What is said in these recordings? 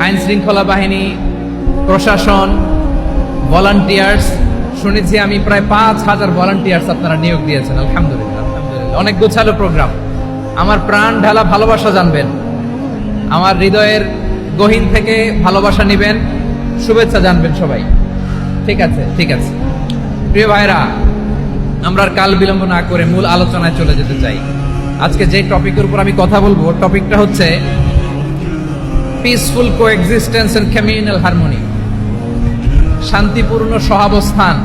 আইন শৃঙ্খলা বাহিনী, প্রশাসন, ভলান্টিয়ার্স, শুনেছি আমি প্রায় 5,000 ভলান্টিয়ার্স আপনারা নিয়োগ দিয়েছেন। আলহামদুলিল্লাহ, আলহামদুলিল্লাহ। অনেক গোছালো প্রোগ্রাম। আমার প্রাণ ঢালা ভালোবাসা জানবেন, আমার হৃদয়ের গহীন থেকে ভালোবাসা নিবেন, শুভেচ্ছা জানবেন সবাই। ঠিক আছে, ঠিক আছে। প্রিয় ভাইরা, আমরা আর কাল বিলম্ব না করে মূল আলোচনায় চলে যেতে চাই। আজকে যে টপিকের উপর আমি কথা বলবো, টপিকটা হচ্ছে peaceful coexistence and communal harmony, শান্তিপূর্ণ সহাবস্থান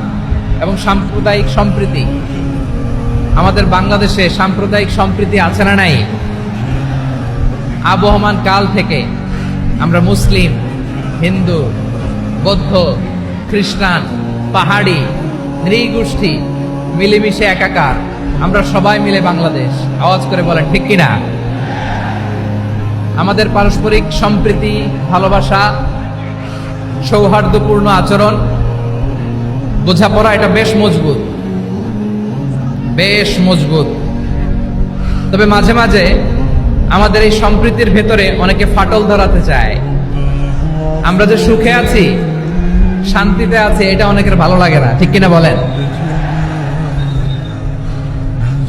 এবং সাম্প্রদায়িক সম্প্রীতি। আমাদের বাংলাদেশে সাম্প্রদায়িক সম্প্রীতি আছে না নাই? আবহমান কাল থেকে আমরা মুসলিম, হিন্দু, বৌদ্ধ, খ্রিস্টান, পাহাড়ি, নৃগোষ্ঠী মিলেমিশে একাকার, আমরা সবাই মিলে বাংলাদেশ। আওয়াজ করে বলেন ঠিক কিনা? আমাদের পারস্পরিক সম্প্রীতি, ভালোবাসা, সৌহার্দ্যপূর্ণ আচরণ, বোঝাপড়া, এটা বেশ মজবুত, বেশ মজবুত। তবে মাঝে মাঝে আমাদের এই সম্প্রীতির ভেতরে অনেকে ফাটল ধরাতে চায়। আমরা যে সুখে আছি, শান্তিতে আছি, এটা অনেকের ভালো লাগে না, ঠিক কিনা বলেন?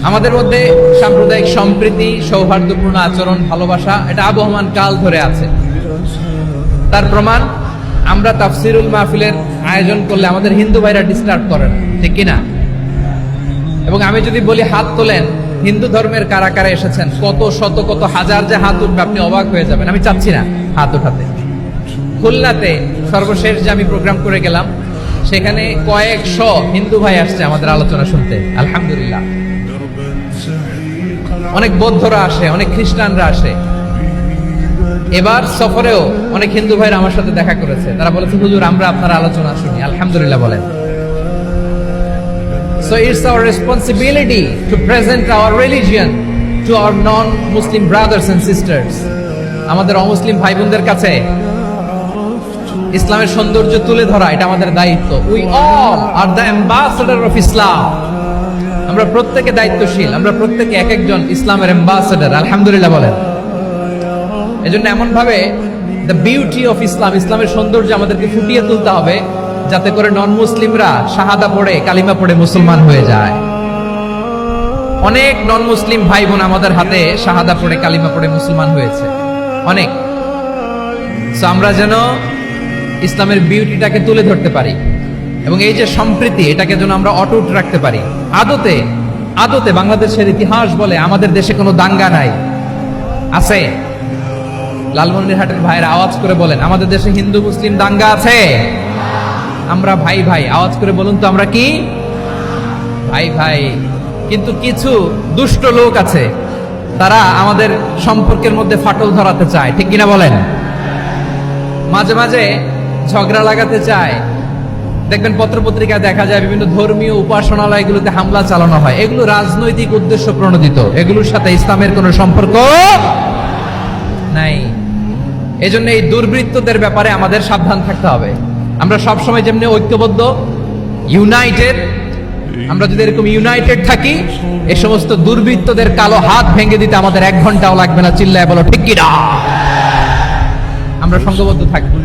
আমাদের মধ্যে সাম্প্রদায়িক সম্প্রীতি, সৌহার্দ্যপূর্ণ আচরণ, ভালোবাসা, এটা আবহমান কাল ধরে আছে। তার প্রমাণ, আমরা তাফসিরুল মাহফিলের আয়োজন করলে আমাদের হিন্দু ভাইরা ডিস্টার্ব করেন, ঠিক কিনা? এবং আমি যদি বলি হাত তোলেন, হিন্দু ধর্মের কারা কারা এসেছেন, কত শত কত হাজার যে হাত উঠবে, আপনি অবাক হয়ে যাবেন। আমি চাচ্ছি না হাত উঠাতে। খুলনাতে সর্বশেষ যে আমি প্রোগ্রাম করে গেলাম, সেখানে কয়েকশো হিন্দু ভাই আসছে আমাদের আলোচনা শুনতে। আলহামদুলিল্লাহ। অনেক বৌদ্ধরা আসে, অনেক খ্রিস্টানরা আসে। এবার সফরেও অনেক হিন্দু ভাইরা আমার সাথে দেখা করেছে। তারা বলেছে, হুজুর আমরা আপনার আলোচনা শুনি। আলহামদুলিল্লাহ বলেন। So it's our responsibility to present our religion to our non-Muslim brothers and sisters. আমাদের অমুসলিম ভাই বোনদের কাছে ইসলামের সৌন্দর্য তুলে ধরা, এটা আমাদের দায়িত্ব। We all are the ambassador of Islam. আমরা প্রত্যেকে দায়িত্বশীল, আমরা প্রত্যেকে এক একজন ইসলামের অ্যাম্বাসেডর। আলহামদুলিল্লাহ বলেন। এজন্য এমন ভাবে দ্য বিউটি অফ ইসলাম, ইসলামের সৌন্দর্য আমাদেরকে ফুটিয়ে তুলতে হবে, যাতে করে নন মুসলিমরা শাহাদা পড়ে, কালিমা পড়ে মুসলমান হয়ে যায়। অনেক নন মুসলিম ভাই বোন আমাদের হাতে শাহাদা পড়ে, কালিমা পড়ে মুসলমান হয়েছে, অনেক। সো আমরা যেন ইসলামের বিউটিটাকে তুলে ধরতে পারি এবং এই যে সম্প্রীতি, এটাকে যেন আমরা অটুট রাখতে পারি। আদতে আদতে বাংলাদেশের ইতিহাস বলে আমাদের দেশে কোনো দাঙ্গা নাই, আছে? লালমনিরহাটের ভাইরা আওয়াজ করে বলেন, আমাদের দেশে হিন্দু মুসলিম দাঙ্গা আছে? আমরা ভাই ভাই, আওয়াজ করে বলুন তো, আমরা কি ভাই ভাই? কিন্তু কিছু দুষ্ট লোক আছে, তারা আমাদের সম্পর্কের মধ্যে ফাটল ধরাতে চায়, ঠিক কিনা বলেন? মাঝে মাঝে ঝগড়া লাগাতে চায়। দেখবেন পত্রপত্রিকায় দেখা যায় বিভিন্ন ধর্মীয় উপাসনালয়গুলোতে হামলা চালানো হয়। এগুলো রাজনৈতিক উদ্দেশ্য প্রণোদিত, এগুলোর সাথে ইসলামের কোনো সম্পর্ক নাই। এজন্য এই দুর্বৃত্তদের ব্যাপারে আমাদের সাবধান থাকতে হবে। আমরা সবসময় যেমনি ঐক্যবদ্ধ, ইউনাইটেড, আমরা যদি এরকম ইউনাইটেড থাকি, এই সমস্ত দুর্বৃত্তদের কালো হাত ভেঙে দিতে আমাদের 1 ঘন্টাও লাগবে না। চিল্লায় বলো ঠিক কিনা? আমরা সংঘবদ্ধ থাকবো।